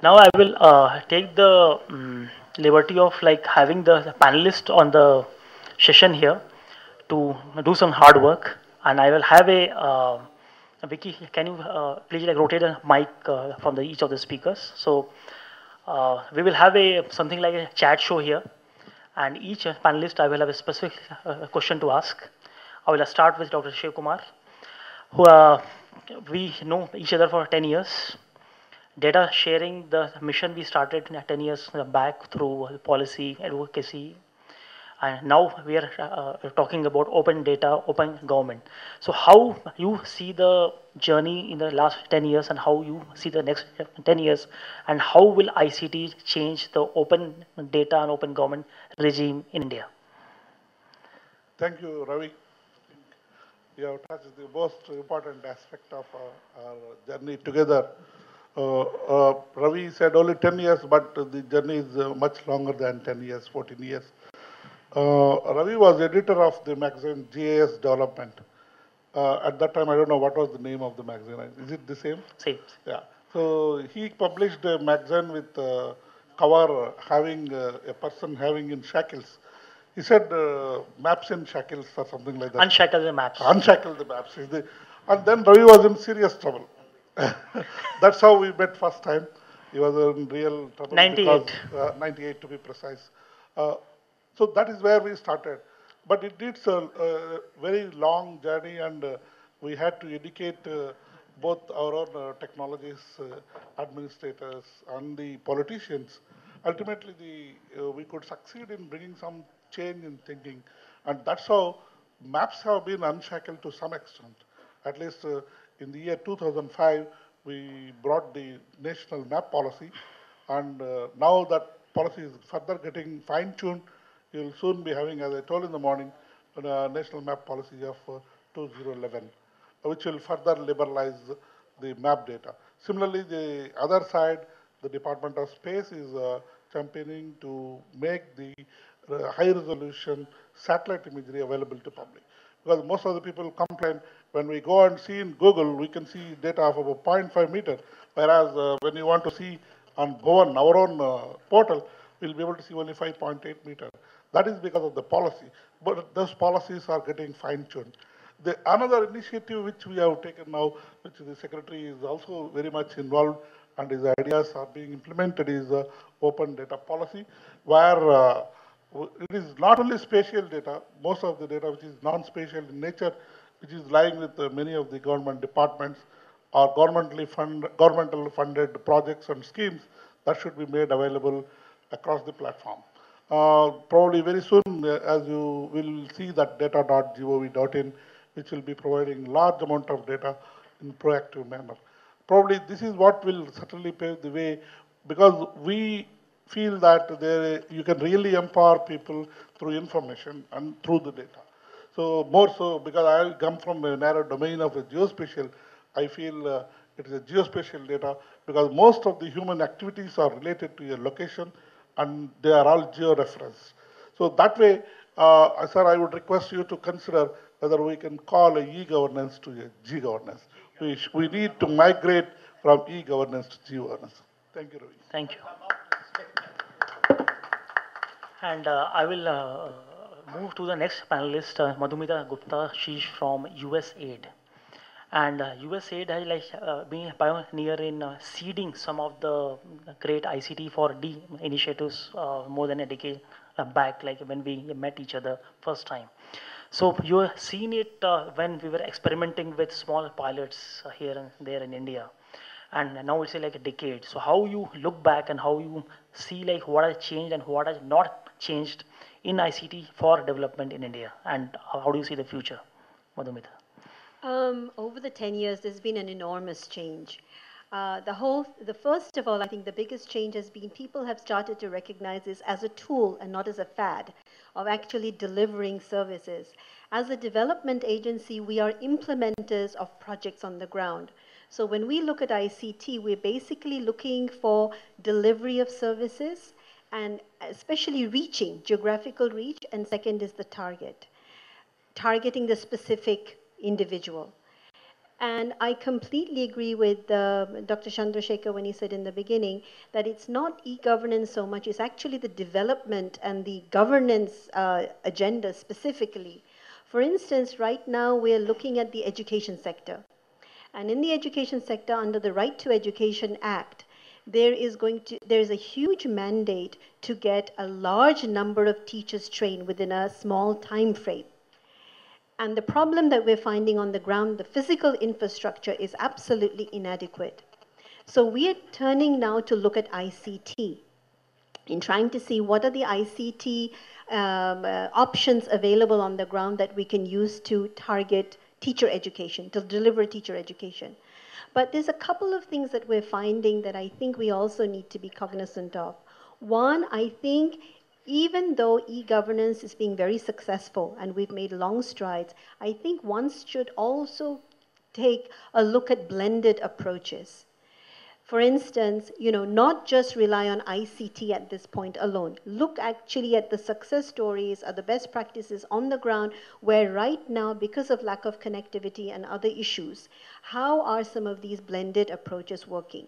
Now I will take the liberty of like having the panelist on the session here to do some hard work, and I will have Vicky, can you please like rotate a mic from the each of the speakers? So we will have a something like a chat show here, and each panelist I will have a specific question to ask. I will start with Dr. Shiv Kumar, who we know each other for 10 years. Data sharing, the mission we started 10 years back through policy advocacy, and now we are talking about open data, open government. So how you see the journey in the last 10 years and how you see the next 10 years, and how will ICT change the open data and open government regime in India? Thank you, Ravi. You have touched the most important aspect of our journey together. Ravi said only 10 years, but the journey is much longer than 10 years, 14 years. Ravi was editor of the magazine GAS Development. At that time, I don't know what was the name of the magazine. Is it the same? Same. Yeah. So he published a magazine with cover having a person having in shackles. He said maps in shackles or something like that. Unshackle the maps. Unshackle the maps. And then Ravi was in serious trouble. That's how we met first time. He was in real trouble. 98. Because, 98 to be precise. Uh, so that is where we started. But it needs a very long journey, and we had to educate both our own technologists, administrators, and the politicians. Ultimately, we could succeed in bringing some change in thinking, and that's how maps have been unshackled to some extent. At least in the year 2005, we brought the national map policy, and now that policy is further getting fine-tuned. You'll soon be having, as I told in the morning, a national map policy of 2011, which will further liberalize the map data. Similarly, the other side, the Department of Space is championing to make the high-resolution satellite imagery available to public. Because most of the people complain when we go and see in Google, we can see data of about 0.5 meter, whereas when you want to see on Bhuvan, our own portal, we'll be able to see only 5.8 meter. That is because of the policy, but those policies are getting fine-tuned. Another initiative which we have taken now, which the secretary is also very much involved and his ideas are being implemented, is open data policy, where it is not only spatial data, most of the data which is non-spatial in nature, which is lying with many of the government departments or governmental funded projects and schemes that should be made available across the platform. Probably very soon, as you will see that data.gov.in, which will be providing large amount of data in proactive manner. Probably this is what will certainly pave the way, because we feel that you can really empower people through information and through the data. So more so, because I come from a narrow domain of a geospatial, I feel it is a geospatial data, because most of the human activities are related to a location and they are all geo-referenced. So that way, sir, I would request you to consider whether we can call a e-governance to a G-governance. We need to migrate from e-governance to G-governance. Thank you, Ravi. Thank you. And I will move to the next panelist, Madhumita Gupta. She's from USAID. And USAID has like been a pioneer in seeding some of the great ICT for D initiatives more than a decade back, like when we met each other first time. So you have seen it when we were experimenting with small pilots here and there in India, and now it's like a decade. So how you look back and how you see like what has changed and what has not changed in ICT for development in India, and how do you see the future, Madhumita? Over the 10 years, there's been an enormous change. First of all, I think the biggest change has been people have started to recognize this as a tool and not as a fad of actually delivering services. As a development agency, we are implementers of projects on the ground. So when we look at ICT, we're basically looking for delivery of services and especially reaching, geographical reach, and second is the targeting the specific individual. And I completely agree with Dr. Chandrasekhar when he said in the beginning that it's not e-governance so much, it's actually the development and the governance agenda specifically. For instance, right now we're looking at the education sector. And in the education sector, under the Right to Education Act, there is a huge mandate to get a large number of teachers trained within a small time frame. And the problem that we're finding on the ground, the physical infrastructure is absolutely inadequate. So we are turning now to look at ICT in trying to see what are the ICT options available on the ground that we can use to target teacher education, to deliver teacher education. But there's a couple of things that we're finding that I think we also need to be cognizant of. One, I think even though e-governance is being very successful and we've made long strides, I think one should also take a look at blended approaches. For instance, not just rely on ICT at this point alone. Look actually at the success stories or the best practices on the ground where right now, because of lack of connectivity and other issues, how are some of these blended approaches working?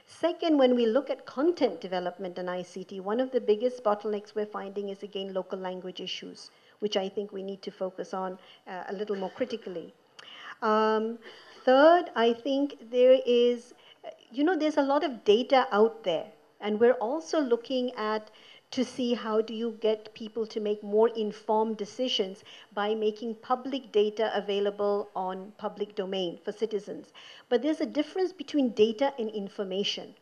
Second, when we look at content development in ICT, one of the biggest bottlenecks we're finding is again local language issues, which I think we need to focus on a little more critically. Um, Third, I think there's a lot of data out there, and we're also looking at to see how do you get people to make more informed decisions by making public data available on public domain for citizens. But there's a difference between data and information.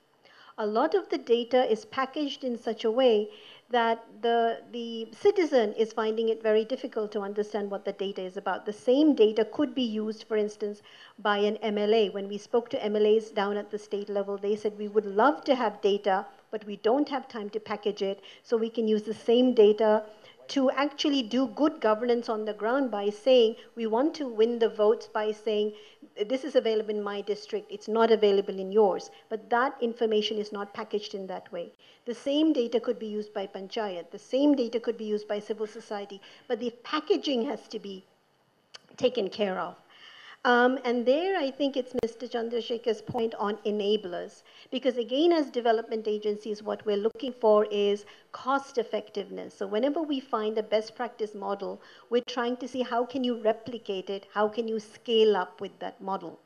A lot of the data is packaged in such a way that the citizen is finding it very difficult to understand what the data is about. The same data could be used, for instance, by an MLA. When we spoke to MLAs down at the state level, they said we would love to have data, but we don't have time to package it, so we can use the same data to actually do good governance on the ground by saying we want to win the votes by saying this is available in my district, it's not available in yours. But that information is not packaged in that way. The same data could be used by panchayat, the same data could be used by civil society, but the packaging has to be taken care of. And there, I think it's Mr. Chandrasekhar's point on enablers. Because again, as development agencies, what we're looking for is cost effectiveness. So whenever we find a best practice model, we're trying to see how can you replicate it, how can you scale up with that model.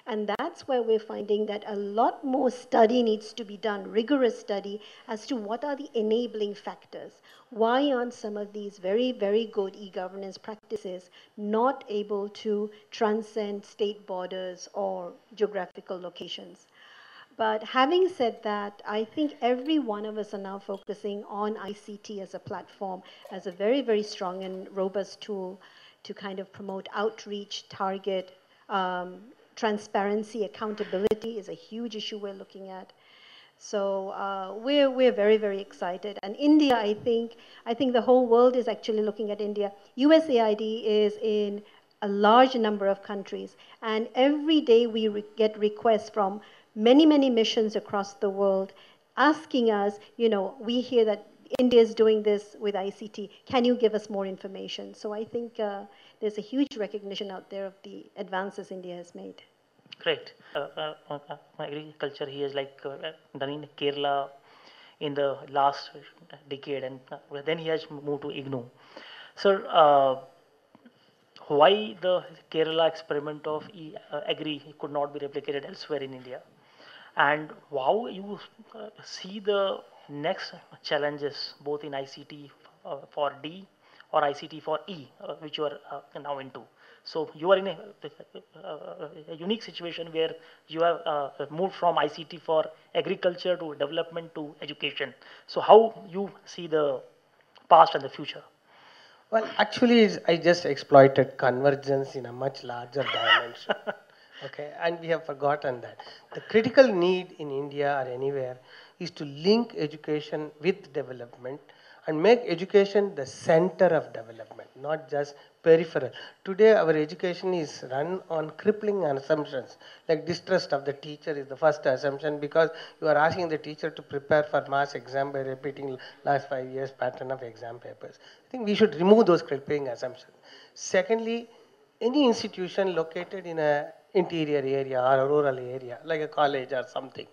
And that's where we're finding that a lot more study needs to be done, rigorous study, as to what are the enabling factors. Why aren't some of these very, very good e-governance practices not able to transcend state borders or geographical locations? But having said that, I think every one of us are now focusing on ICT as a platform, as a very, very strong and robust tool to kind of promote outreach, target, transparency, accountability is a huge issue we're looking at. So we're very, very excited. And India, I think the whole world is actually looking at India. USAID is in a large number of countries, and every day we get requests from many, many missions across the world asking us, we hear that India is doing this with ICT. Can you give us more information? So I think there's a huge recognition out there of the advances India has made. Great. Agriculture he has done in Kerala in the last decade, and then he has moved to IGNOU. Sir, why the Kerala experiment of agri could not be replicated elsewhere in India, and how you see the next challenges both in ICT for D or ICT for E, which you are now into. So you are in a unique situation where you have moved from ICT for agriculture to development to education. So how you see the past and the future? Well, actually, I just exploited convergence in a much larger dimension. Okay, and we have forgotten that. The critical need in India or anywhere is to link education with development and make education the center of development, not just peripheral. Today, our education is run on crippling assumptions, like distrust of the teacher is the first assumption because you are asking the teacher to prepare for mass exam by repeating last 5 years pattern of exam papers. I think we should remove those crippling assumptions. Secondly, any institution located in a interior area or a rural area, like a college or something,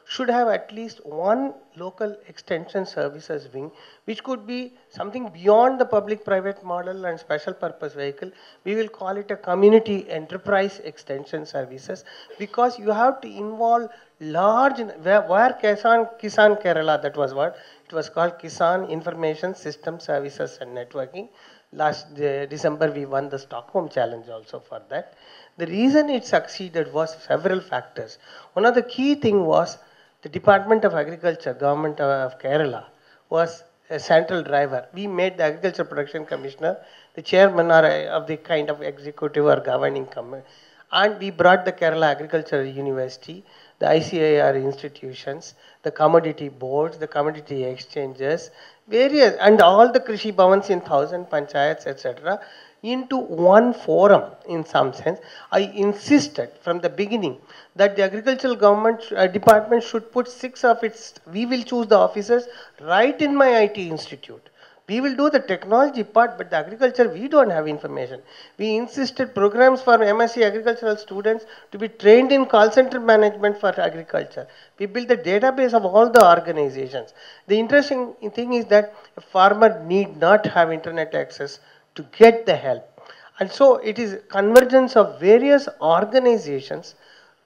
should have at least one local extension services wing, which could be something beyond the public-private model and special purpose vehicle. We will call it a community enterprise extension services, because you have to involve large, where Kisan Kerala, that was what, it was called Kisan Information System Services and Networking. Last December, we won the Stockholm Challenge also for that. The reason it succeeded was several factors. One of the key thing was the Department of Agriculture, Government of Kerala, was a central driver. We made the Agriculture Production Commissioner the chairman or of the kind of executive or governing committee. And we brought the Kerala Agricultural University, the ICAR institutions, the commodity boards, the commodity exchanges, various, and all the Krishi Bhavans in 1,000 panchayats, etc., into one forum in some sense. I insisted from the beginning that the agricultural government department should put 6 of its, we will choose the officers right in my IT institute. We will do the technology part, but the agriculture, we don't have information. We insisted programs for MSc agricultural students to be trained in call center management for agriculture. We built the database of all the organizations. The interesting thing is that a farmer need not have internet access to get the help. And so it is convergence of various organizations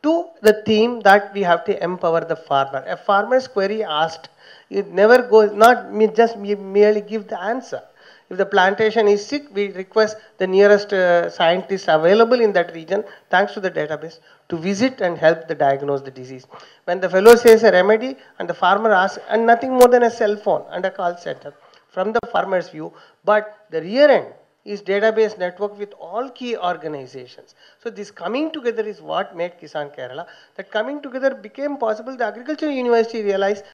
to the theme that we have to empower the farmer. A farmer's query asked, it never goes, not just merely give the answer. If the plantation is sick, we request the nearest scientist available in that region, thanks to the database, to visit and help the diagnose the disease. When the fellow says a remedy and the farmer asks, and nothing more than a cell phone and a call center from the farmer's view, but the rear end is database network with all key organizations. So this coming together is what made Kisan Kerala. That coming together became possible. The agriculture university realized